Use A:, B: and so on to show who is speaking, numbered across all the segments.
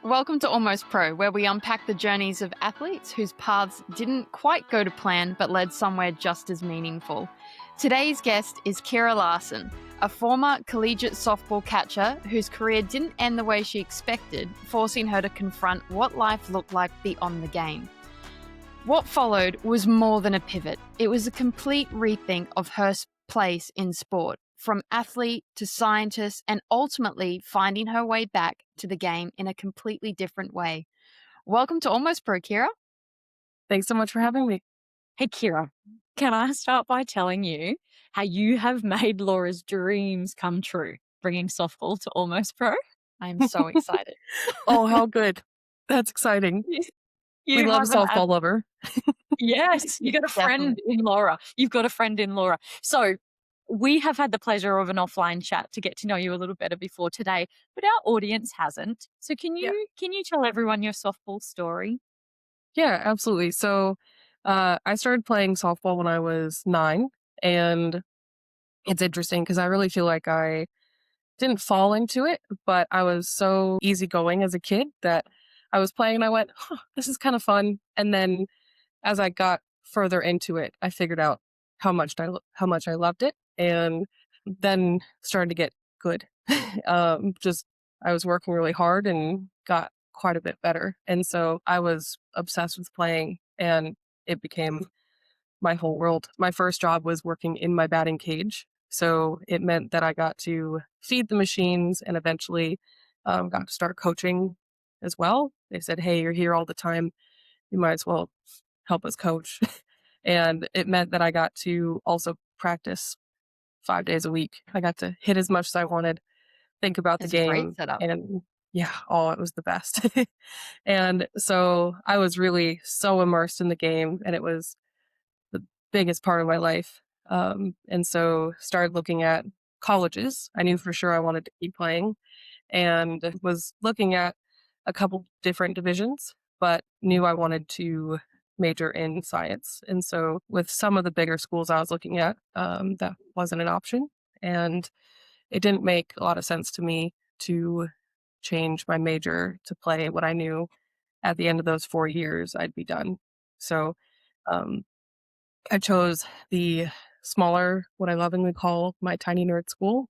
A: Welcome to Almost Pro, where we unpack the journeys of athletes whose paths didn't quite go to plan but led somewhere just as meaningful. Today's guest is Ceara Larson, a former collegiate softball catcher whose career didn't end the way she expected, forcing her to confront what life looked like beyond the game. What followed was more than a pivot. It was a complete rethink of her place in sport, from athlete to scientist, and ultimately finding her way back to the game in a completely different way. Welcome to Almost Pro, Ceara.
B: Thanks so much for having me.
C: Hey, Ceara, can I start by telling you how you have made Laura's dreams come true, bringing softball to Almost Pro?
A: I'm so excited.
B: Oh, how good. That's exciting.
C: You
B: We love a
C: have an
B: softball lover.
C: Yes, you got a friend in Laura. You've got a friend in Laura. So we have had the pleasure of an offline chat to get to know you a little better before today, but our audience hasn't. So can you tell everyone your softball story?
B: Yeah, absolutely. So I started playing softball when I was 9, and it's interesting because I really feel like I didn't fall into it, but I was so easygoing as a kid that I was playing and I went, huh, this is kind of fun. And then as I got further into it, I figured out how much I loved it, and then started to get good. Just I was working really hard and got quite a bit better, and so I was obsessed with playing, and it became my whole world. My first job was working in my batting cage, so it meant that I got to feed the machines and eventually got to start coaching as well. They said, "Hey, you're here all the time. You might as well help us coach." And it meant that I got to also practice 5 days a week. I got to hit as much as I wanted, think about the
A: It's a great
B: game,
A: setup.
B: and yeah, oh, it was the best. And so I was really so immersed in the game, and it was the biggest part of my life. And so started looking at colleges. I knew for sure I wanted to keep playing, and was looking at a couple different divisions, but knew I wanted to major in science. And so with some of the bigger schools I was looking at, that wasn't an option. And it didn't make a lot of sense to me to change my major to play what I knew at the end of those 4 years I'd be done. So um, I chose the smaller, what I lovingly call my tiny nerd school,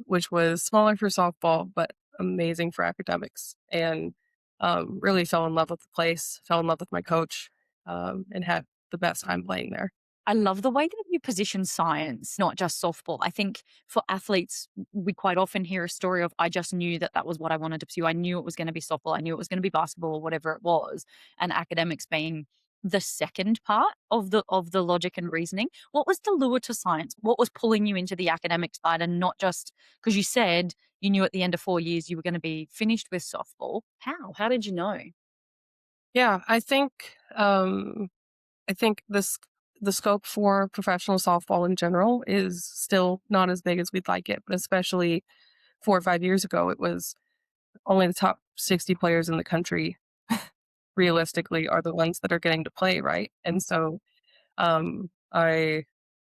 B: which was smaller for softball, but amazing for academics. And really fell in love with the place, fell in love with my coach, and had the best time playing there.
C: I love the way that you position science, not just softball. I think for athletes, we quite often hear a story of, I just knew that that was what I wanted to pursue. I knew it was going to be softball. I knew it was going to be basketball or whatever it was. And academics being the second part of the logic and reasoning. What was the lure to science? What was pulling you into the academic side, and not just because you said you knew at the end of 4 years you were going to be finished with softball? How did you know?
B: Yeah, I think the scope for professional softball in general is still not as big as we'd like it, but especially 4 or 5 years ago, it was only the top 60 players in the country realistically are the ones that are getting to play, right? And so I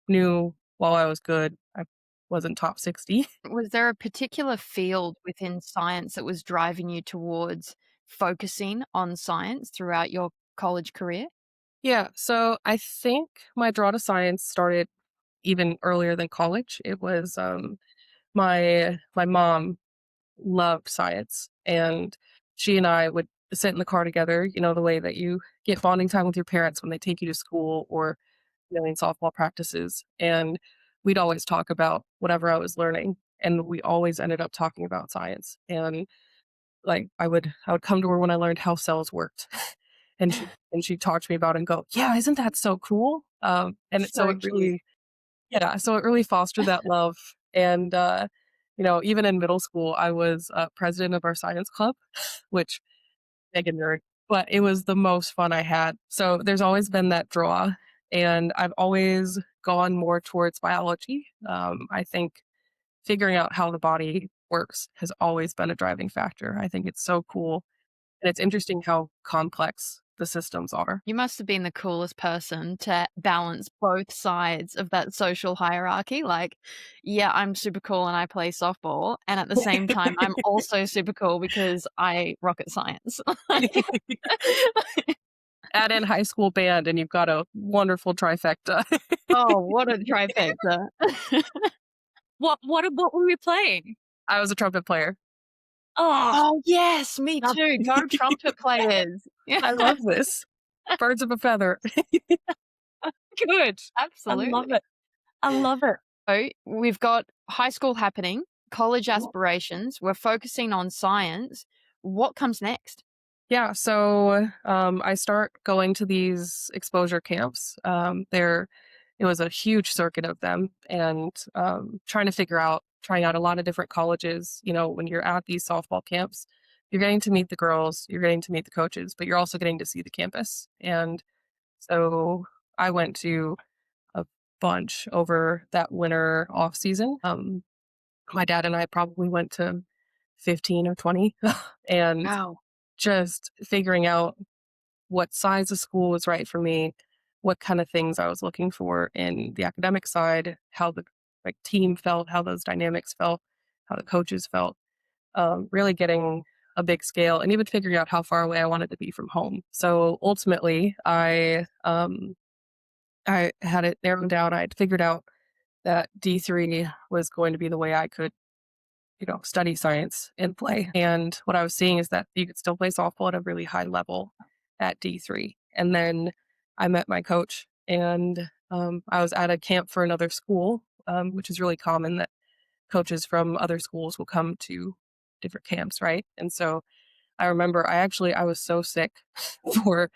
B: knew while I was good, I wasn't top 60.
A: Was there a particular field within science that was driving you towards focusing on science throughout your college career?
B: Yeah, so I think my draw to science started even earlier than college. It was my mom loved science, and she and I would sit in the car together, the way that you get bonding time with your parents when they take you to school or in softball practices. And we'd always talk about whatever I was learning. And we always ended up talking about science. And like I would come to her when I learned how cells worked. And she'd talk to me about it and go, yeah, isn't that so cool? So
A: So
B: it
A: cute.
B: really, yeah, so it really fostered that love. And even in middle school, I was president of our science club, which mega nerd, but it was the most fun I had. So there's always been that draw, and I've always gone more towards biology. I think figuring out how the body works has always been a driving factor. I think it's so cool, and it's interesting how complex the systems are.
A: You must have been the coolest person to balance both sides of that social hierarchy. Like, yeah, I'm super cool and I play softball. And at the same time, I'm also super cool because I rocket science.
B: Add in high school band and you've got a wonderful trifecta.
A: Oh, what a trifecta.
C: What were we playing?
B: I was a trumpet player.
C: Oh,
A: Oh, yes, me
C: love
A: too. Go trumpet players. Yeah,
B: I love this. Birds of a feather.
C: good. I love
A: absolutely.
C: it. I love it.
A: So we've got high school happening, college aspirations. We're focusing on science. What comes next?
B: Yeah, so I start going to these exposure camps. It was a huge circuit of them, and trying out a lot of different colleges. You know, when you're at these softball camps, you're getting to meet the girls, you're getting to meet the coaches, but you're also getting to see the campus. And so I went to a bunch over that winter off season. My dad and I probably went to 15 or 20, and
A: Wow.
B: just figuring out what size of school was right for me, what kind of things I was looking for in the academic side, how the team felt, how those dynamics felt, how the coaches felt, really getting a big scale and even figuring out how far away I wanted to be from home. So ultimately, I had it narrowed down. I had figured out that D3 was going to be the way I could, study science and play. And what I was seeing is that you could still play softball at a really high level at D3. And then I met my coach, and I was at a camp for another school, which is really common that coaches from other schools will come to different camps, right? And so I remember I was so sick for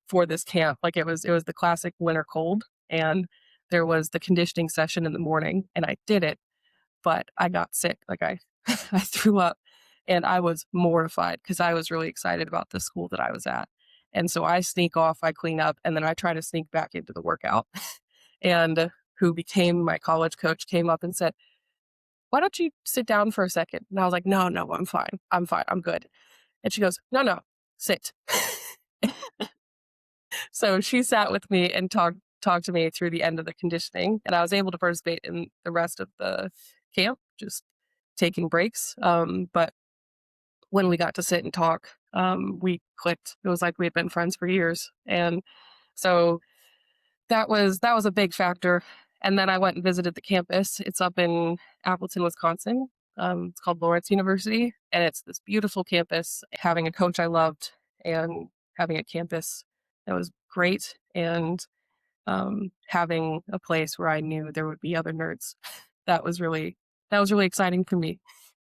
B: for this camp. Like it was the classic winter cold, and there was the conditioning session in the morning, and I did it, but I got sick. Like I I threw up, and I was mortified because I was really excited about the school that I was at. And so I sneak off, I clean up, and then I try to sneak back into the workout. And who became my college coach came up and said, "Why don't you sit down for a second?" And I was like, "No, no, I'm fine. I'm fine. I'm good." And she goes, "No, no, sit." So she sat with me and talked to me through the end of the conditioning, and I was able to participate in the rest of the camp, just taking breaks. But when we got to sit and talk, we clicked. It was like we had been friends for years, and so that was a big factor. And then I went and visited the campus. It's up in Appleton, Wisconsin. It's called Lawrence University, and it's this beautiful campus. Having a coach I loved and having a campus that was great, and having a place where I knew there would be other nerds. That was really that was really exciting for me.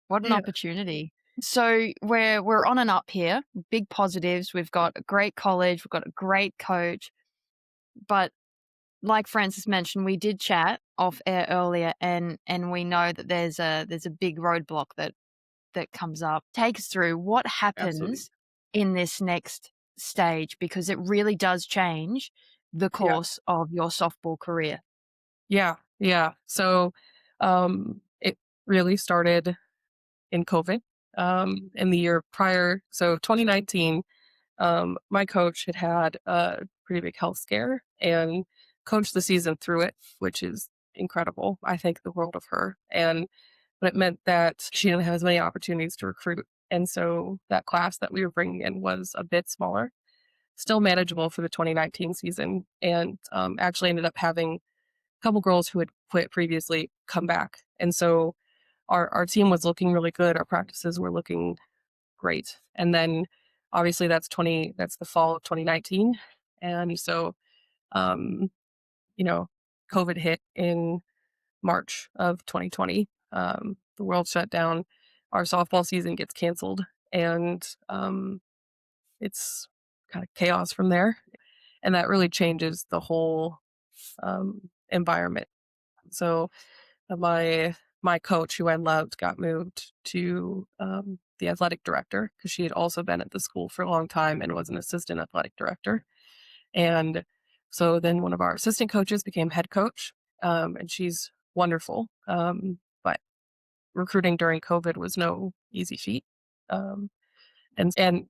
A: What an
B: Yeah,
A: opportunity. So we're on and up here. Big positives. We've got a great college, we've got a great coach. But like Francis mentioned, we did chat off air earlier, and we know that there's a big roadblock that comes up. Take us through what
B: absolutely.
A: happens in this next stage, because it really does change the
B: Yeah.
A: course of your softball career.
B: Yeah. Yeah. So it really started in COVID. In the year prior, so 2019, my coach had had a pretty big health scare and coached the season through it, which is incredible. I think the world of her. But it meant that she didn't have as many opportunities to recruit. And so that class that we were bringing in was a bit smaller, still manageable for the 2019 season. And actually ended up having a couple girls who had quit previously come back. And so our team was looking really good. Our practices were looking great. And then obviously that's the fall of 2019. And so um, you know, COVID hit in March of 2020. The world shut down. Our softball season gets canceled, and it's kind of chaos from there. And that really changes the whole environment. So my coach, who I loved, got moved to the athletic director because she had also been at the school for a long time and was an assistant athletic director. And so then one of our assistant coaches became head coach, and she's wonderful. But recruiting during COVID was no easy feat. Um, and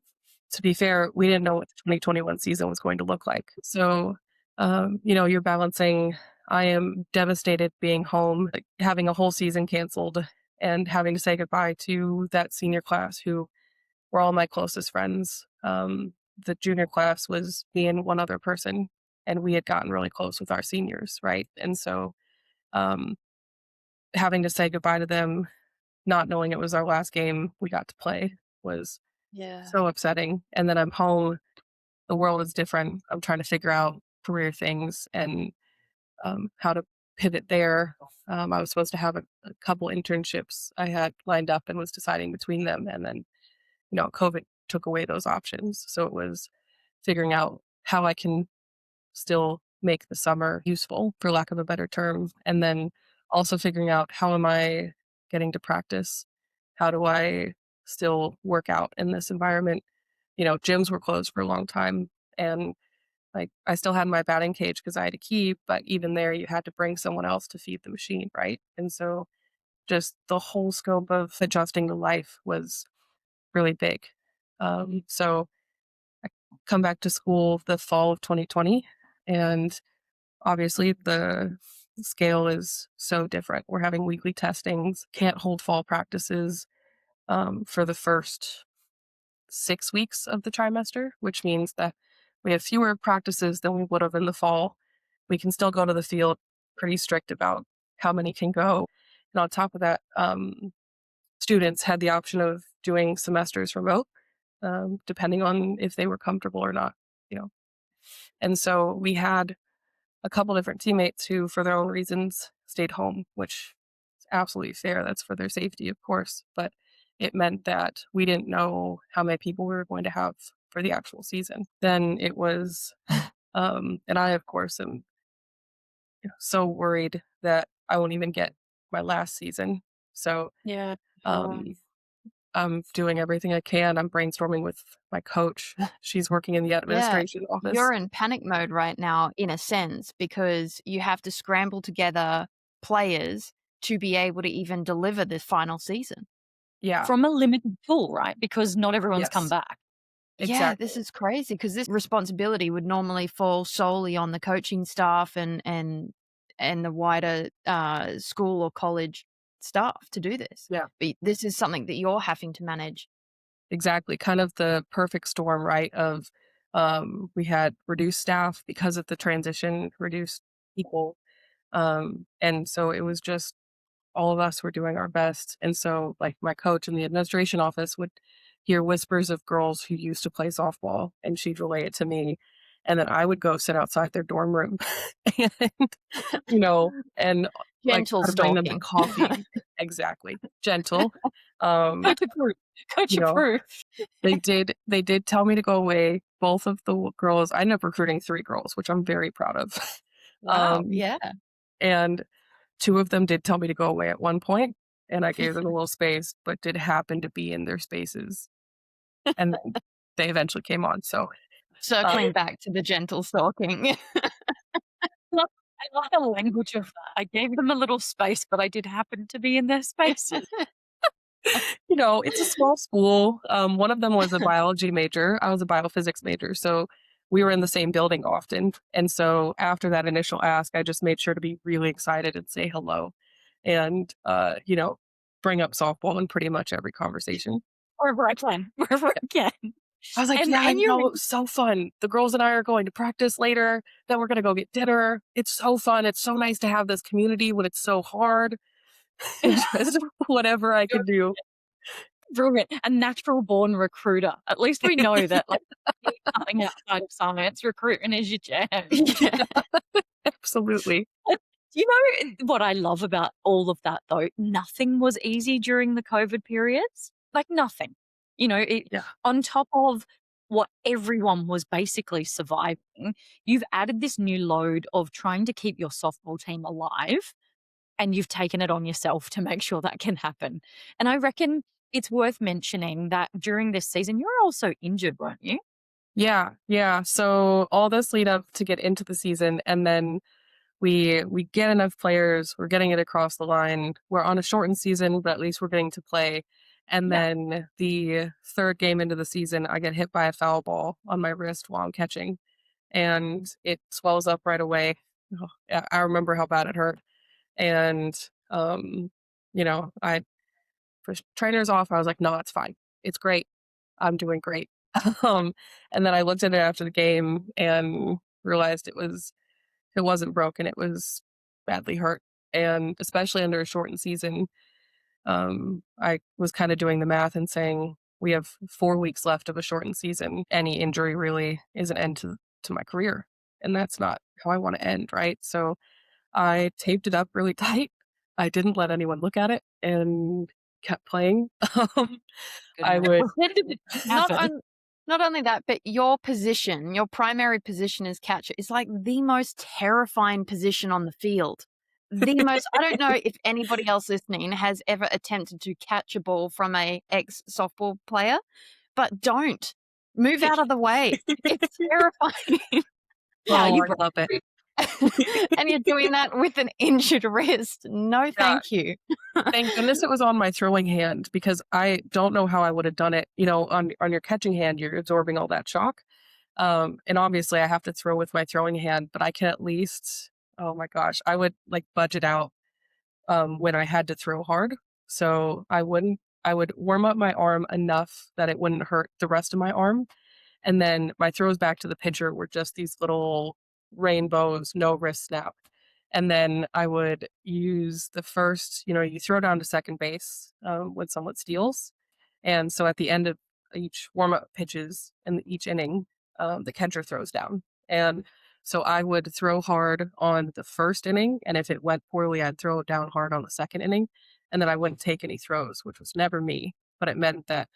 B: to be fair, we didn't know what the 2021 season was going to look like. So, you're balancing. I am devastated being home, like, having a whole season canceled and having to say goodbye to that senior class who were all my closest friends. The junior class was me and one other person, and we had gotten really close with our seniors, right? And so, um, having to say goodbye to them, not knowing it was our last game we got to play was
A: Yeah.
B: so upsetting. And then I'm home. The world is different. I'm trying to figure out career things and how to pivot there. I was supposed to have a couple internships I had lined up and was deciding between them. And then, COVID took away those options. So it was figuring out how I can still make the summer useful, for lack of a better term. And then also figuring out how am I getting to practice? How do I still work out in this environment? Gyms were closed for a long time. And like I still had my batting cage because I had a key, but even there you had to bring someone else to feed the machine, right? And so just the whole scope of adjusting to life was really big. So I come back to school the fall of 2020, and obviously the scale is so different. We're having weekly testings, can't hold fall practices for the first 6 weeks of the trimester, which means that we have fewer practices than we would have in the fall. We can still go to the field, pretty strict about how many can go. And on top of that, students had the option of doing semesters remote, depending on if they were comfortable or not, you know. And so we had a couple different teammates who, for their own reasons, stayed home, which is absolutely fair. That's for their safety, of course. But it meant that we didn't know how many people we were going to have for the actual season. Then it was, and I, of course, am so worried that I won't even get my last season. So
A: Yeah.
B: um, I'm doing everything I can. I'm brainstorming with my coach. She's working in the
A: Yeah.
B: administration office.
A: You're in panic mode right now, in a sense, because you have to scramble together players to be able to even deliver this final season.
B: Yeah.
C: From a limited pool, right? Because not everyone's come
B: Yes.
C: back.
A: Yeah, this
B: Exactly.
A: is crazy because this responsibility would normally fall solely on the coaching staff and the wider school or college staff to do this.
B: Yeah.
A: But this is something that you're having to manage.
B: Exactly. Kind of the perfect storm, right? Of we had reduced staff because of the transition, reduced people. And so it was just all of us were doing our best. And so, like, my coach in the administration office would hear whispers of girls who used to play softball, and she'd relay it to me. And then I would go sit outside their dorm room and, and like
A: Gentle
B: try to bring them the
A: stalking.
B: coffee. Exactly. Gentle. Um,
C: Coach approved. Coach
B: you know,
C: approved.
B: they did tell me to go away. Both of the girls, I ended up recruiting 3 girls, which I'm very proud of.
A: Wow.
B: Um,
A: Yeah.
B: and 2 of them did tell me to go away at one point, and I gave them a little space, but did happen to be in their spaces, and then they eventually came on, so,
A: Circling back to the gentle stalking.
C: I love the language of that. I gave them a little space, but I did happen to be in their spaces.
B: It's a small school. One of them was a biology major. I was a biophysics major, so we were in the same building often, and so after that initial ask, I just made sure to be really excited and say hello and, bring up softball in pretty much every conversation.
C: Wherever I can. Wherever I can.
B: I was like,
C: And
B: "Yeah, I
C: and you
B: know, it was so fun. The girls and I are going to practice later, then we're gonna go get dinner. It's so fun. It's so nice to have this community when it's so hard." Just whatever I could do.
C: brilliant. A natural born recruiter. At least we know that, like, nothing outside of science, recruitment is your jam.
A: Yeah.
B: Absolutely.
C: You know what I love about all of that though? Nothing was easy during the COVID periods. Like nothing.
B: Yeah.
C: On top of what everyone was basically surviving, you've added this new load of trying to keep your softball team alive, and you've taken it on yourself to make sure that can happen. And I reckon it's worth mentioning that during this season, you were also injured, weren't you?
B: Yeah, yeah. So all this lead up to get into the season, and then we get enough players, we're getting it across the line. We're on a shortened season, but at least we're getting to play. And
C: Yeah.
B: then the third game into the season, I get hit by a foul ball on my wrist while I'm catching, and it swells up right away. Oh, yeah, I remember how bad it hurt. And you know, I for trainers off, I was like, no, it's fine. It's great. I'm doing great. um, and then I looked at it after the game and realized it wasn't broken. It was badly hurt. And especially under a shortened season, I was kind of doing the math and saying we have 4 weeks left of a shortened season. Any injury really is an end to my career. And that's not how I want to end, right? So I taped it up really tight. I didn't let anyone look at it and kept playing. I
C: Goodness.
B: would,
C: When did it
A: Not
C: happen?
A: on, not only that, but your position, your primary position as catcher is like the most terrifying position on the field. The most, I don't know if anybody else listening has ever attempted to catch a ball from a ex softball player, but don't. Move out of the way. It's terrifying.
C: Yeah,
B: oh,
C: you
B: I
C: broke
B: love it.
A: And you're doing that with an injured wrist. No,
B: Yeah,
A: thank you.
B: thank goodness it was on my throwing hand because I don't know how I would have done it. You know, on your catching hand, you're absorbing all that shock. And obviously I have to throw with my throwing hand, but I can at least, oh my gosh, I would like budget out when I had to throw hard. So I would warm up my arm enough that it wouldn't hurt the rest of my arm. And then my throws back to the pitcher were just these little rainbows, no wrist snap. And then I would use the first, you know, you throw down to second base when someone steals. And so at the end of each warm up pitches and each inning, the catcher throws down. And so I would throw hard on the first inning. And if it went poorly, I'd throw it down hard on the second inning. And then I wouldn't take any throws, which was never me. But it meant that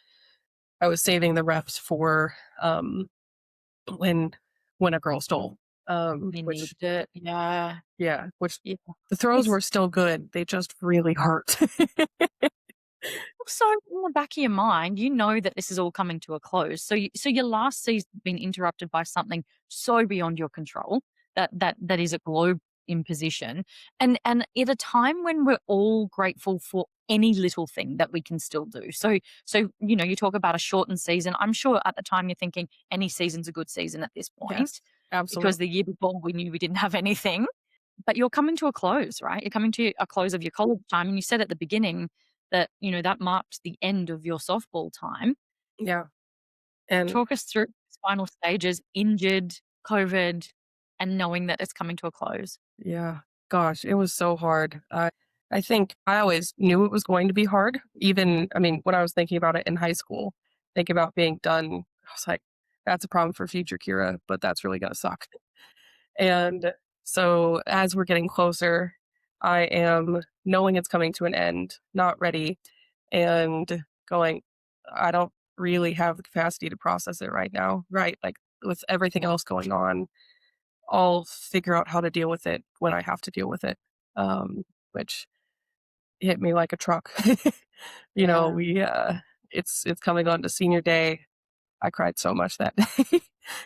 B: I was saving the refs for when when a girl stole.
C: You
B: Which
C: needed it. Yeah.
B: yeah, which
C: Yeah.
B: the throws
C: It's
B: were still good. They just really hurt.
C: also in the back of your mind, you know that this is all coming to a close. So your last season's been interrupted by something so beyond your control that is a globe imposition. And at a time when we're all grateful for any little thing that we can still do. So you talk about a shortened season. I'm sure at the time you're thinking any season's a good season at this point
B: Yes,
C: because
B: absolutely.
C: the year before we knew we didn't have anything. But you're coming to a close, right? You're coming to a close of your college time. And you said at the beginning that, that marked the end of your softball time.
B: Yeah. And
C: Talk us through these final stages, injured, COVID, and knowing that it's coming to a close.
B: yeah, gosh, it was so hard. I think I always knew it was going to be hard. Even, I mean, when I was thinking about it in high school, thinking about being done, I was like, that's a problem for future Kira, but that's really going to suck. And so as we're getting closer, I am knowing it's coming to an end, not ready, and going, I don't really have the capacity to process it right now. Right. Like with everything else going on, I'll figure out how to deal with it when I have to deal with it. Which hit me like a truck. You know,
C: Yeah.
B: we it's coming on to senior day. I cried so much that day.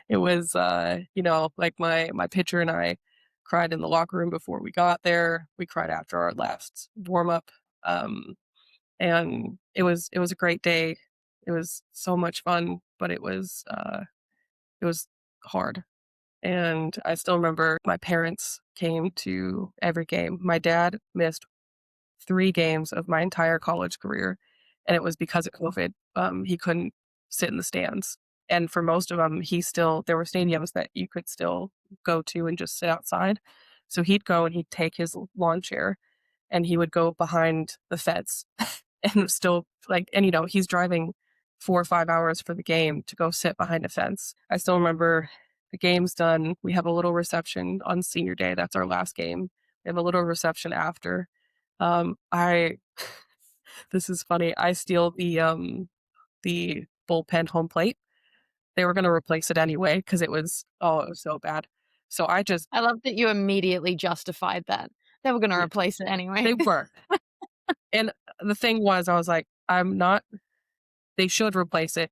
B: It was, like my pitcher and I cried in the locker room before we got there. We cried after our last warm up, and it was a great day. It was so much fun, but it was hard. And I still remember my parents came to every game. My dad missed 3 games of my entire college career, and it was because of COVID. He couldn't sit in the stands, and for most of them, there were stadiums that you could still go to and just sit outside. So he'd go and he'd take his lawn chair, and he would go behind the fence, and still he's driving 4 or 5 hours for the game to go sit behind a fence. I still remember the game's done. We have a little reception on senior day. That's our last game. We have a little reception after. I this is funny. I steal the bullpen home plate. They were gonna replace it anyway because it was so bad. So I just
A: I love that you immediately justified that. They were going to
B: yeah,
A: replace it anyway.
B: they were. And the thing was, I was like, I'm not they should replace it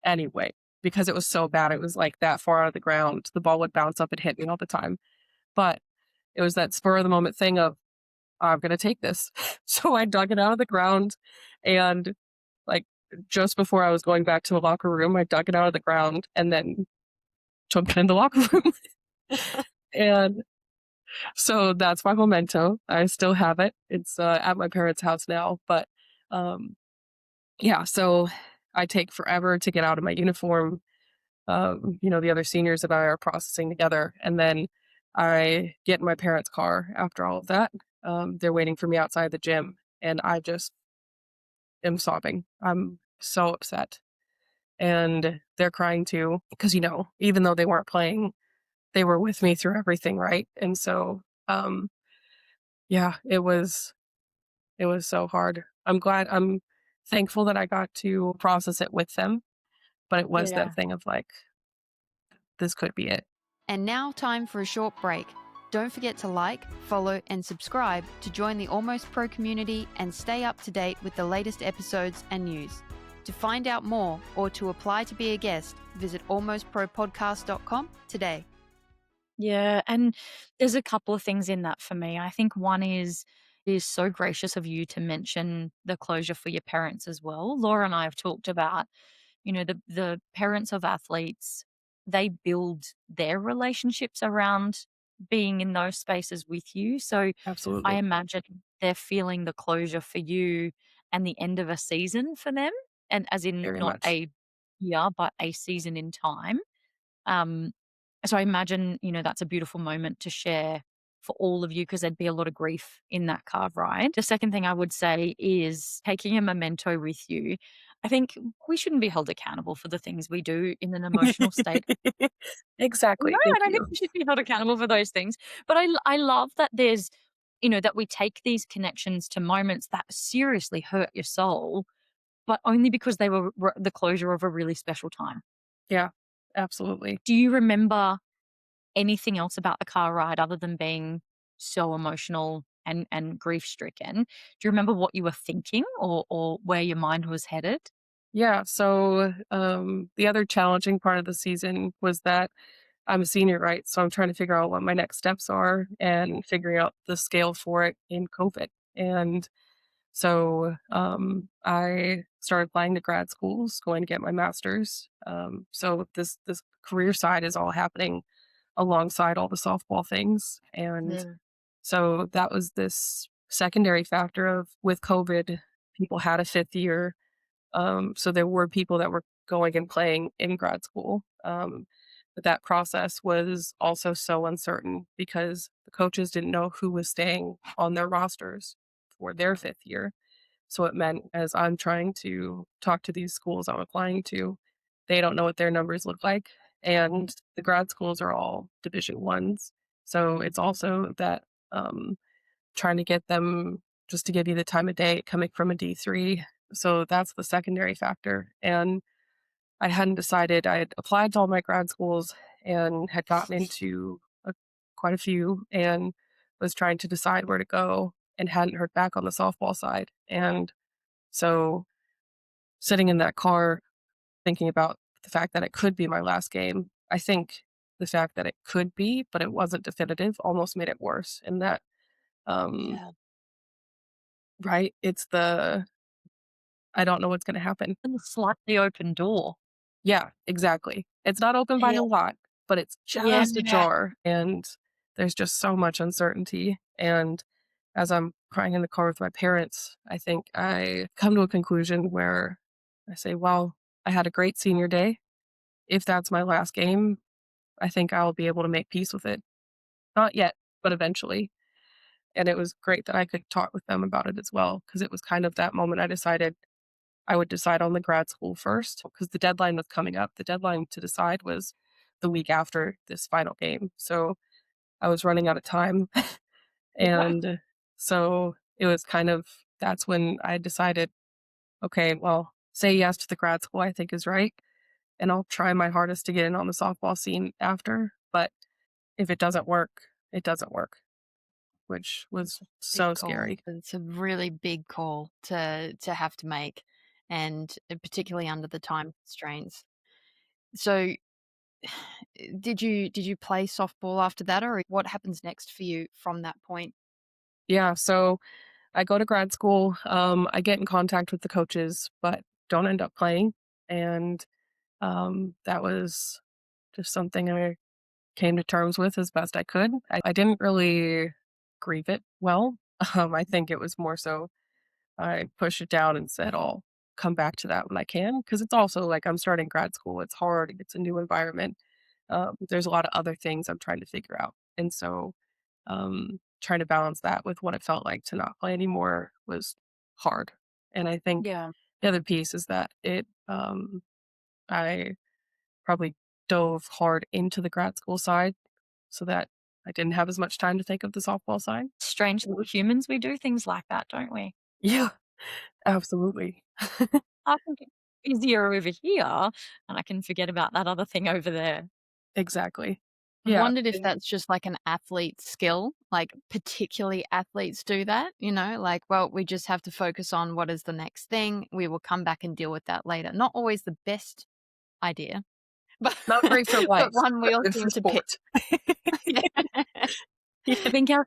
B: anyway because it was so bad. It was like that far out of the ground. The ball would bounce up and hit me all the time. But it was that spur of the moment thing of, I'm going to take this. So I dug it out of the ground, and like just before I was going back to the locker room, I dug it out of the ground and then took it in the locker room. And so that's my memento. I still have it. It's at my parents' house now, but um, yeah. So I take forever to get out of my uniform. The other seniors and I are processing together, and then I get in my parents' car after all of that. They're waiting for me outside the gym, and I just am sobbing. I'm so upset, and they're crying too because even though they weren't playing, they were with me through everything, right? And so, um, yeah, it was so hard. I'm thankful that I got to process it with them, but it was
C: Yeah.
B: that thing of like, this could be it.
A: And now, time for a short break. Don't forget to like, follow, and subscribe to join the Almost Pro community and stay up to date with the latest episodes and news. To find out more or to apply to be a guest, visit almostpropodcast.com today.
C: Yeah, and there's a couple of things in that for me. I think one is it is so gracious of you to mention the closure for your parents as well. Laura and I have talked about, the parents of athletes, they build their relationships around being in those spaces with you. So I
B: Absolutely.
C: imagine they're feeling the closure for you and the end of a season for them, and as in
B: Very
C: not
B: much.
C: a year, but a season in time. Um, so I imagine, that's a beautiful moment to share for all of you because there'd be a lot of grief in that car ride. The second thing I would say is taking a memento with you. I think we shouldn't be held accountable for the things we do in an emotional state. No,
B: Exactly.
C: I
B: Thank
C: don't think
B: you.
C: we should be held accountable for those things. But I love that there's, that we take these connections to moments that seriously hurt your soul, but only because they were the closure of a really special time.
B: Yeah, absolutely.
C: Do you remember anything else about the car ride other than being so emotional and grief stricken? Do you remember what you were thinking or where your mind was headed?
B: Yeah. So the other challenging part of the season was that I'm a senior, right? So I'm trying to figure out what my next steps are and figuring out the scale for it in COVID. And so I started applying to grad schools, going to get my master's. So this career side is all happening alongside all the softball things. And
C: Yeah.
B: so that was this secondary factor of with COVID, people had a fifth year. So there were people that were going and playing in grad school. But that process was also so uncertain because the coaches didn't know who was staying on their rosters for their fifth year. So it meant as I'm trying to talk to these schools I'm applying to, they don't know what their numbers look like. And the grad schools are all division ones. So it's also that um, trying to get them just to give you the time of day coming from a D3. So that's the secondary factor. And I hadn't decided. I had applied to all my grad schools and had gotten into quite a few and was trying to decide where to go and hadn't heard back on the softball side. And so sitting in that car thinking about the fact that it could be my last game, I think the fact that it could be, but it wasn't definitive, almost made it worse. And that, um,
C: Yeah.
B: right? It's the I don't know what's going to happen.
C: And a slightly open door.
B: Yeah, exactly. It's not open by
C: Yeah.
B: a lot, but it's
C: Yeah.
B: just ajar, and there's just so much uncertainty. And as I'm crying in the car with my parents, I think I come to a conclusion where I say, well, I had a great senior day. If that's my last game, I think I'll be able to make peace with it. Not yet, but eventually. And it was great that I could talk with them about it as well, because it was kind of that moment I decided I would decide on the grad school first because the deadline was coming up. The deadline to decide was the week after this final game. So I was running out of time.
C: Yeah.
B: And so it was kind of that's when I decided, okay, well, say yes to the grad school I think is right. And I'll try my hardest to get in on the softball scene after. But if it doesn't work, it doesn't work, which
A: It's
B: was
A: a big
B: so
A: call.
B: scary.
A: It's a really big call to have to make, and particularly under the time constraints. So did you play softball after that, or what happens next for you from that point?
B: Yeah, so I go to grad school, I get in contact with the coaches, but don't end up playing, and, that was just something I came to terms with as best I could. I didn't really grieve it well. I think it was more so I pushed it down and said, "I'll come back to that when I can," because it's also like I'm starting grad school, it's hard, it's a new environment. There's a lot of other things I'm trying to figure out, and so, trying to balance that with what it felt like to not play anymore was hard, and I think
C: Yeah.
B: the other piece is that I probably dove hard into the grad school side so that I didn't have as much time to think of the softball side.
C: Strange little humans, we do things like that, don't we?
B: Yeah, absolutely.
C: I think it's easier over here, and I can forget about that other thing over there.
B: Exactly.
A: I've
B: Yeah,
A: wondered if that's just like an athlete skill, like particularly athletes do that, like, well, we just have to focus on what is the next thing. We will come back and deal with that later. Not always the best idea, but
B: not great for
A: but
B: life,
A: one we
B: but
A: all
B: good for
A: seem to pick.
B: sport.
A: Yeah.
C: I think our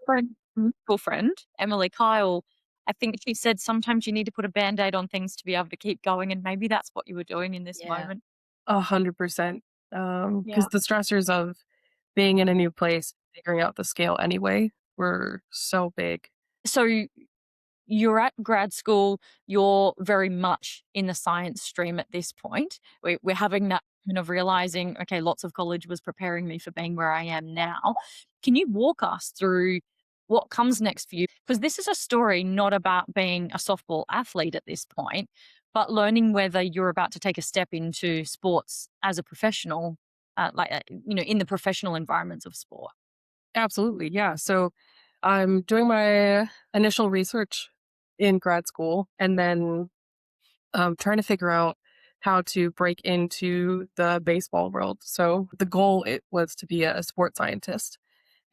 C: mutual friend, Emily Kyle, I think she said sometimes you need to put a Band-Aid on things to be able to keep going, and maybe that's what you were doing in this
A: Yeah.
C: moment.
B: 100%.
C: Yeah.
B: Because the stressors of being in a new place, figuring out the scale anyway, were so big.
C: So you're at grad school, you're very much in the science stream at this point. We're having that kind of realizing, okay, lots of college was preparing me for being where I am now. Can you walk us through what comes next for you? Because this is a story not about being a softball athlete at this point, but learning whether you're about to take a step into sports as a professional, in the professional environments of sport.
B: Absolutely, yeah. So, I'm doing my initial research in grad school and then, trying to figure out how to break into the baseball world. So, the goal, it was to be a sports scientist.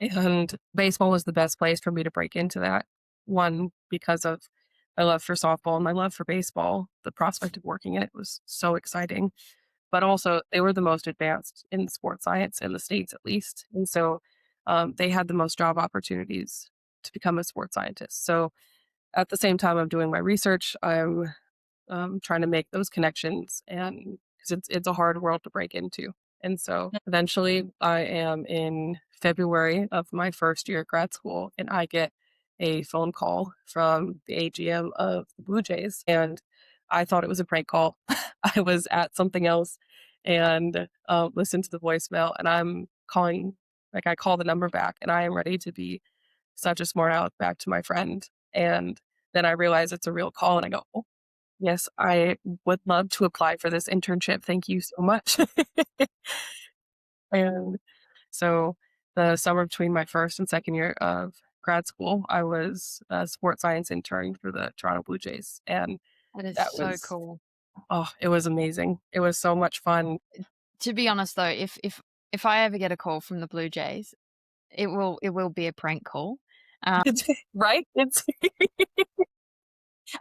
B: And baseball was the best place for me to break into that. One, because of my love for softball and my love for baseball. The prospect of working in it was so exciting. But also, they were the most advanced in sports science in the States, at least. And so they had the most job opportunities to become a sports scientist. So at the same time I'm doing my research, I'm trying to make those connections and because it's a hard world to break into. And so eventually I am in February of my first year at grad school and I get a phone call from the AGM of the Blue Jays and I thought it was a prank call. I was at something else and listened to the voicemail and I'm calling like I call the number back and I am ready to be such a smart aleck back to my friend. And then I realize it's a real call and I go, oh, yes, I would love to apply for this internship. Thank you so much. And so the summer between my first and second year of grad school, I was a sports science intern for the Toronto Blue Jays. And
A: That is
B: that
A: so
B: was,
A: cool.
B: oh, it was amazing. It was so much fun.
A: To be honest though, if I ever get a call from the Blue Jays, it will be a prank call.
B: Right? It's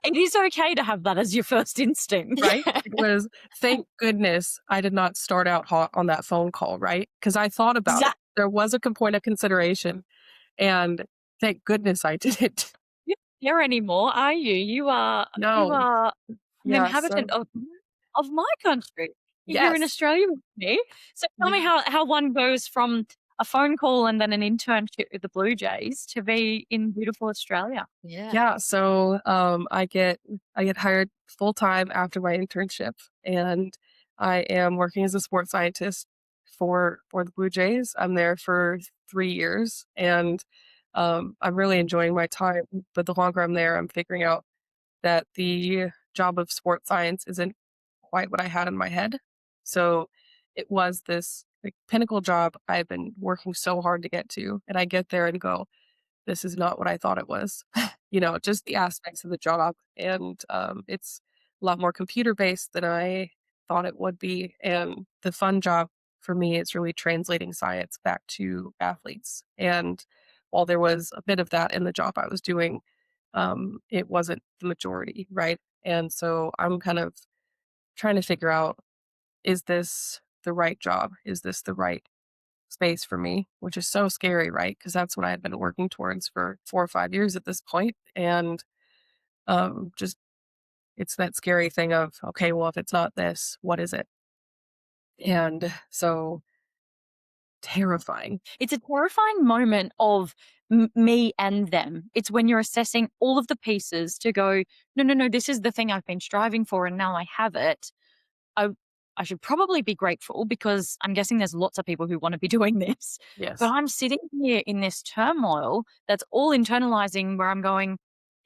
C: It is okay to have that as your first instinct.
B: right?
A: Yeah.
B: It was thank goodness I did not start out hot on that phone call, right? Because I thought about it.
C: Exactly.
B: There was a point of consideration, and thank goodness I didn't.
C: You're not there anymore, are you? You
B: No.
C: are an
B: Yeah,
C: inhabitant
B: so
C: of my country. You're here in
B: yes.
C: Australia with me. So tell
B: Yeah.
C: me how one goes from a phone call and then an internship with the Blue Jays to be in beautiful Australia.
A: Yeah.
B: Yeah, so, I get hired full-time after my internship, and I am working as a sports scientist for the Blue Jays. I'm there for 3 years, and, I'm really enjoying my time, but the longer I'm there, I'm figuring out that the job of sports science isn't quite what I had in my head. So, it was this, like, pinnacle job I've been working so hard to get to, and I get there and go, this is not what I thought it was. Just the aspects of the job. And it's a lot more computer based than I thought it would be. And the fun job for me is really translating science back to athletes. And while there was a bit of that in the job I was doing, it wasn't the majority, right? And so I'm kind of trying to figure out is this the right job? Is this the right space for me? Which is so scary, right? Because that's what I had been working towards for 4 or 5 years at this point. And just it's that scary thing of, okay, well, if it's not this, what is it? And so terrifying.
C: It's a terrifying moment of me and them. It's when you're assessing all of the pieces to go, no, no, no, this is the thing I've been striving for and now I have it. I I should probably be grateful because I'm guessing there's lots of people who want to be doing this. But
B: Yes.
C: I'm sitting here in this turmoil that's all internalizing where I'm going,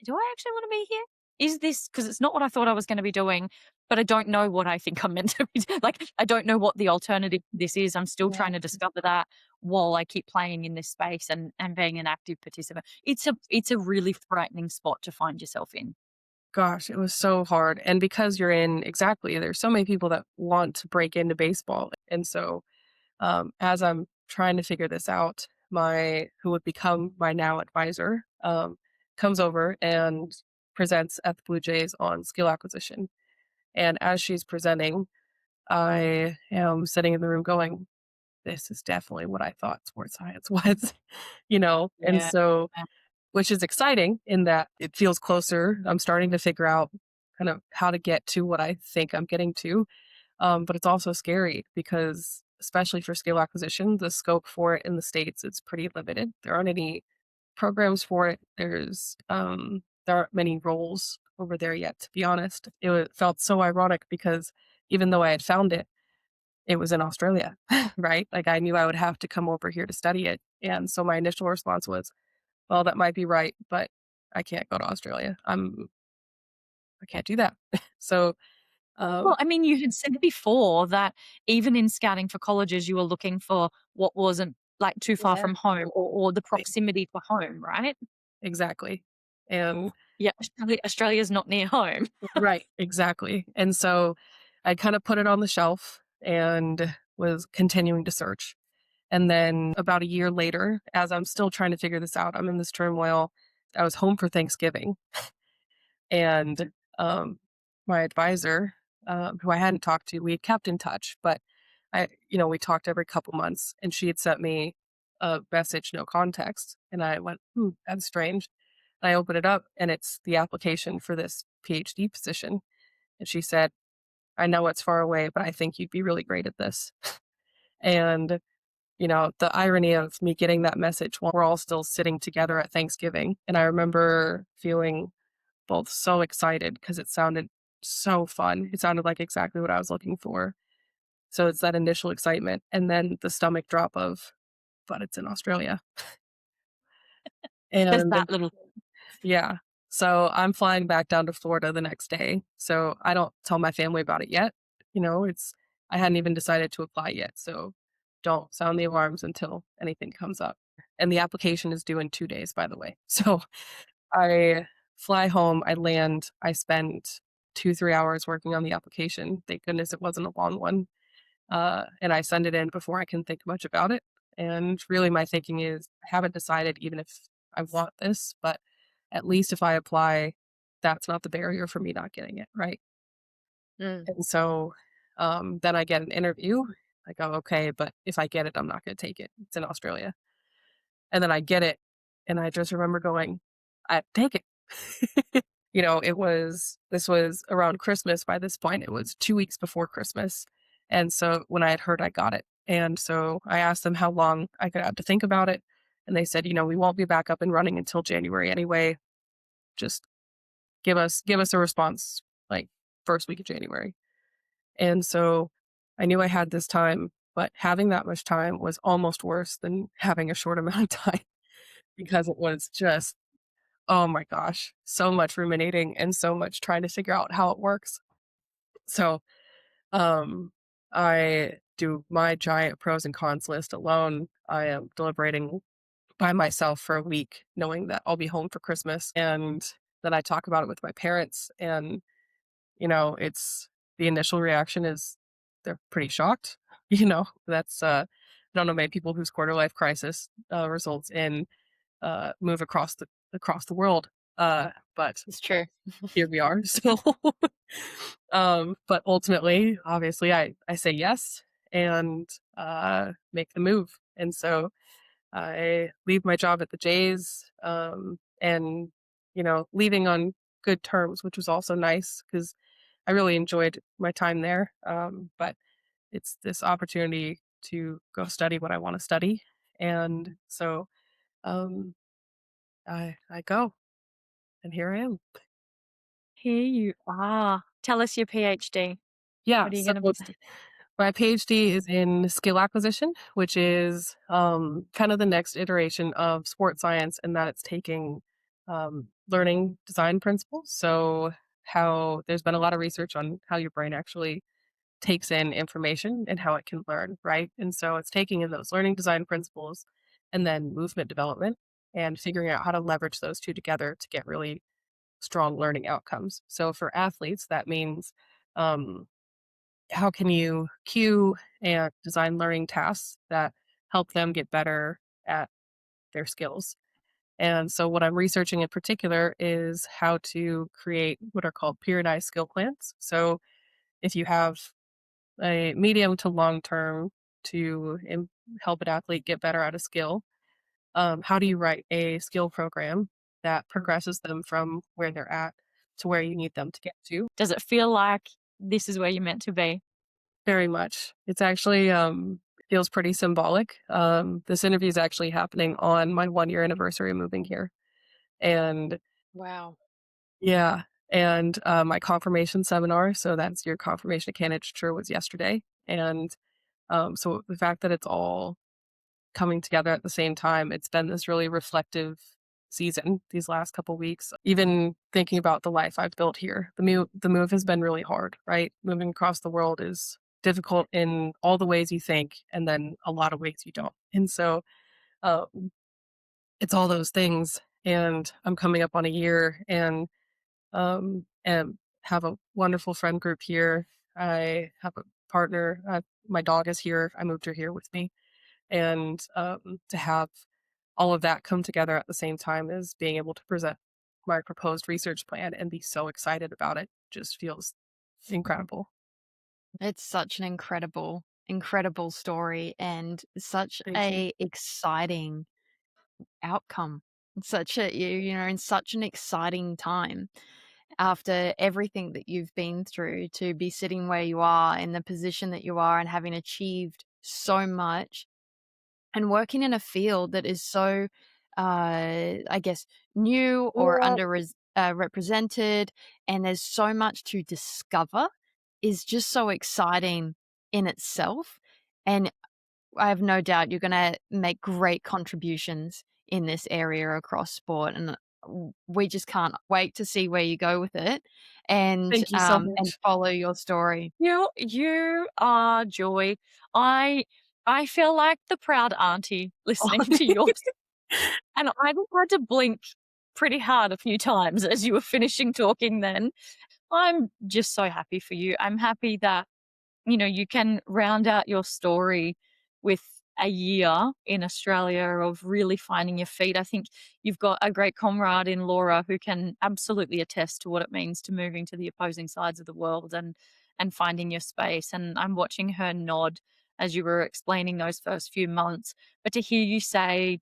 C: do I actually want to be here? Is this because it's not what I thought I was going to be doing, but I don't know what I think I'm meant to be like I don't know what the alternative to this is. I'm still
B: Yeah.
C: trying to discover that while I keep playing in this space and being an active participant. It's a really frightening spot to find yourself in.
B: Gosh, it was so hard. And because you're in, exactly, there's so many people that want to break into baseball. And so as I'm trying to figure this out, my who would become my now advisor comes over and presents at the Blue Jays on skill acquisition. And as she's presenting, I am sitting in the room going, "This is definitely what I thought sports science was," you know. And
C: Yeah.
B: so, which is exciting in that it feels closer. I'm starting to figure out kind of how to get to what I think I'm getting to, but it's also scary because, especially for skill acquisition, the scope for it in the States is pretty limited. There aren't any programs for it. There aren't many roles over there yet, to be honest. Felt so ironic because even though I had found it, it was in Australia, right? Like I knew I would have to come over here to study it. And so my initial response was, well, that might be right, but I can't go to Australia. I can't do that. So,
C: Well,
B: um,
C: I mean, you had said before that even in scouting for colleges, you were looking for what wasn't like too far
B: yeah,
C: from home or the
B: right,
C: proximity to home, right?
B: exactly. And
C: Yeah, Australia's not near home.
B: right, exactly. And so I kind of put it on the shelf and was continuing to search. And then about a year later, as I'm still trying to figure this out, I'm in this turmoil. I was home for Thanksgiving, and my advisor, who I hadn't talked to, we had kept in touch, but we talked every couple months, and she had sent me a message, no context, and I went, that's strange. And I opened it up, and it's the application for this PhD position, and she said, I know it's far away, but I think you'd be really great at this. And the irony of me getting that message while we're all still sitting together at Thanksgiving. And I remember feeling both so excited because it sounded so fun. It sounded like exactly what I was looking for. So it's that initial excitement and then the stomach drop of, but it's in Australia.
C: There's
B: And
C: that little
B: yeah. So I'm flying back down to Florida the next day. So I don't tell my family about it yet. I hadn't even decided to apply yet. So don't sound the alarms until anything comes up. And the application is due in 2 days, by the way. So I fly home, I land, I spend 2, 3 hours working on the application. Thank goodness it wasn't a long one. And I send it in before I can think much about it. And really, my thinking is I haven't decided even if I want this, but at least if I apply, that's not the barrier for me not getting it. Right.
A: Mm.
B: And so then I get an interview. I go, okay, but if I get it, I'm not going to take it. It's in Australia. And then I get it. And I just remember going, I take it. This was around Christmas by this point. It was 2 weeks before Christmas. And so when I had heard, I got it. And so I asked them how long I could have to think about it. And they said, we won't be back up and running until January anyway. Just give us a response like first week of January. And so I knew I had this time, but having that much time was almost worse than having a short amount of time because it was just, oh my gosh, so much ruminating and so much trying to figure out how it works. So, I do my giant pros and cons list alone. I am deliberating by myself for a week, knowing that I'll be home for Christmas. And then I talk about it with my parents. And, it's the initial reaction is they're pretty shocked. I don't know many people whose quarter life crisis results in move across the world. But
A: It's true.
B: here we are. So, but ultimately, obviously, I say yes, and make the move. And so I leave my job at the Jays, and leaving on good terms, which was also nice because I really enjoyed my time there. But it's this opportunity to go study what I want to study, and so um, I go, and here I am.
C: Here you are. Tell us your PhD.
B: Yeah,
C: What are you
B: so
C: going to be studying?
B: my PhD is in skill acquisition, which is kind of the next iteration of sports science, in that it's taking learning design principles. So, how there's been a lot of research on how your brain actually takes in information and how it can learn, right? And so, it's taking in those learning design principles and then movement development and figuring out how to leverage those two together to get really strong learning outcomes. So, for athletes, that means um, how can you cue and design learning tasks that help them get better at their skills? And so, what I'm researching in particular is how to create what are called periodized skill plans. So, if you have a medium to long term to help an athlete get better at a skill, how do you write a skill program that progresses them from where they're at to where you need them to get to?
C: Does it feel like this is where you're meant to be?
B: Very much. It's actually, feels pretty symbolic. This interview is actually happening on my 1-year anniversary of moving here. And
A: Wow.
B: yeah, and, my confirmation seminar, so that's your confirmation of candidature, was yesterday. And, so the fact that it's all coming together at the same time, it's been this really reflective season these last couple weeks. Even thinking about the life I've built here, the move has been really hard, right? Moving across the world is difficult in all the ways you think, and then a lot of ways you don't. And so um, it's all those things. And I'm coming up on a year, and have a wonderful friend group here. I have a partner. My dog is here. I moved her here with me, and to have all of that come together at the same time as being able to present my proposed research plan and be so excited about it just feels incredible.
A: It's such an incredible, incredible story and such
B: Thank you.
A: a exciting outcome. Such a in such an exciting time after everything that you've been through to be sitting where you are in the position that you are and having achieved so much and working in a field that is so I guess new or represented, and there's so much to discover, is just so exciting in itself. And I have no doubt you're gonna make great contributions in this area across sport, and we just can't wait to see where you go with it
B: Thank you so
A: and
B: much.
A: follow your story.
C: You are joy. I I feel like the proud auntie listening to yours, and I just had to blink pretty hard a few times as you were finishing talking then. I'm just so happy for you. I'm happy that you can round out your story with a year in Australia of really finding your feet. I think you've got a great comrade in Laura who can absolutely attest to what it means to moving to the opposing sides of the world and finding your space. And I'm watching her nod as you were explaining those first few months. But to hear you say,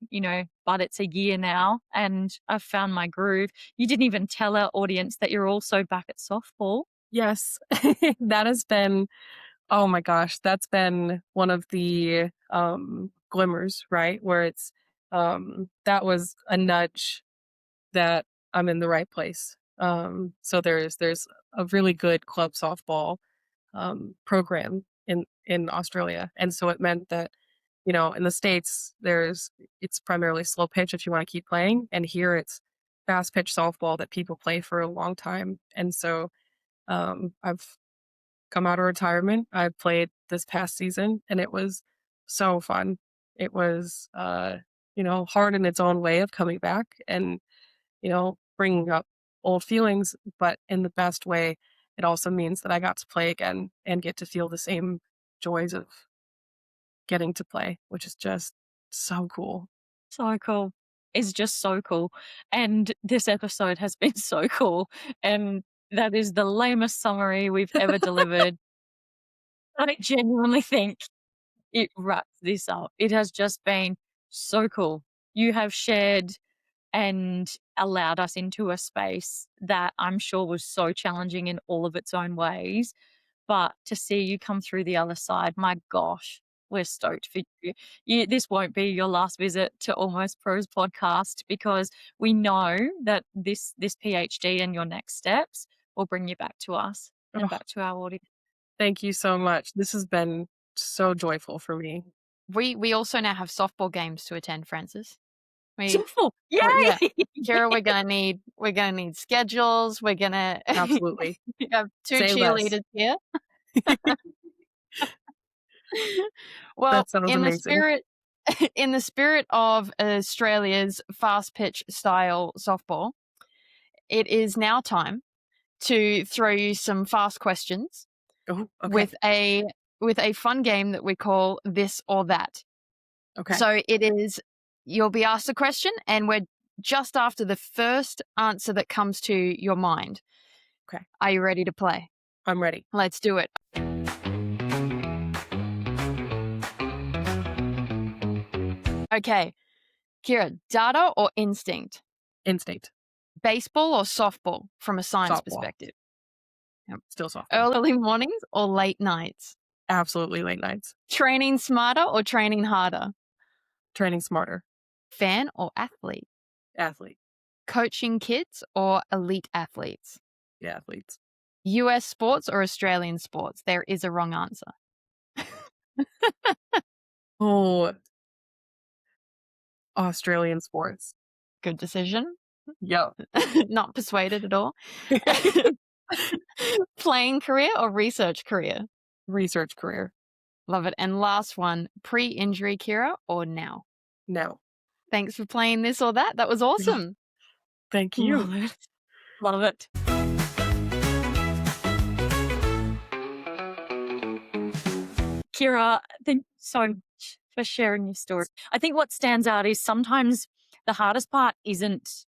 C: but it's a year now and I've found my groove. You didn't even tell our audience that you're also back at softball.
B: Yes, that has been, oh my gosh, that's been one of the glimmers, right? Where it's that was a nudge that I'm in the right place. So there's a really good club softball program in Australia, and so it meant that in the States it's primarily slow pitch if you want to keep playing, and here it's fast pitch softball that people play for a long time. And so I've come out of retirement. I played this past season, and it was so fun. It was hard in its own way of coming back and bringing up old feelings, but in the best way. It also means that I got to play again and get to feel the same joys of getting to play, which is just so cool.
C: So cool. It's just so cool. And this episode has been so cool. And that is the lamest summary we've ever delivered. I genuinely think it wraps this up. It has just been so cool. You have shared and allowed us into a space that I'm sure was so challenging in all of its own ways. But to see you come through the other side, my gosh, we're stoked for you. This won't be your last visit to Almost Pros podcast, because we know that this PhD and your next steps will bring you back to us and
B: Oh,
C: back to our audience.
B: thank you so much. This has been so joyful for me.
A: We also now have softball games to attend, Francis.
C: Beautiful. Yay!
A: Yeah. Kira, we're gonna need schedules. We're gonna
B: Absolutely.
A: have 2
B: Say less.
A: cheerleaders here. Well,
B: That sounds amazing.
A: in the spirit of Australia's fast pitch style softball, it is now time to throw you some fast questions
B: Oh, okay.
A: with a fun game that we call This or That.
B: Okay.
A: So it is, you'll be asked a question, and we're just after the first answer that comes to your mind.
B: Okay.
A: Are you ready to play?
B: I'm ready.
A: Let's do it. Okay. Kira, data or instinct?
B: Instinct.
A: Baseball or softball from a science
B: Softball.
A: perspective?
B: Still softball.
A: Early mornings or late nights?
B: Absolutely late nights.
A: Training smarter or training harder?
B: Training smarter.
A: Fan or athlete?
B: Athlete.
A: Coaching kids or elite athletes?
B: Yeah, athletes.
A: US sports or Australian sports? There is a wrong answer.
B: Oh, Australian sports.
A: Good decision.
B: Yep.
A: Not persuaded at all. Playing career or research career?
B: Research career.
A: Love it. And last one, pre-injury Kira or now?
B: No.
A: Thanks for playing This or That. That was awesome.
B: Thank you.
C: Love it. Love it. Kira, thank you so much for sharing your story. I think what stands out is sometimes the hardest part isn't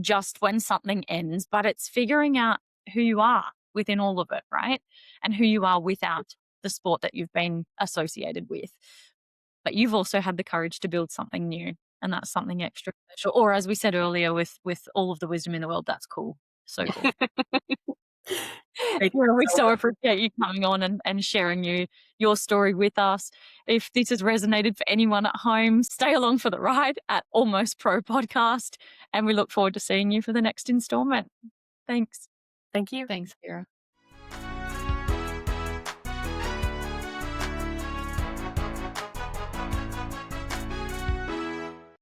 C: just when something ends, but it's figuring out who you are within all of it, right? And who you are without the sport that you've been associated with. But you've also had the courage to build something new, and that's something extra special. Or as we said earlier, with all of the wisdom in the world, that's cool. So cool. We so appreciate you coming on and sharing your story with us. If this has resonated for anyone at home, stay along for the ride at Almost Pro Podcast, and we look forward to seeing you for the next installment. Thanks.
B: Thank you.
A: Thanks, Kira.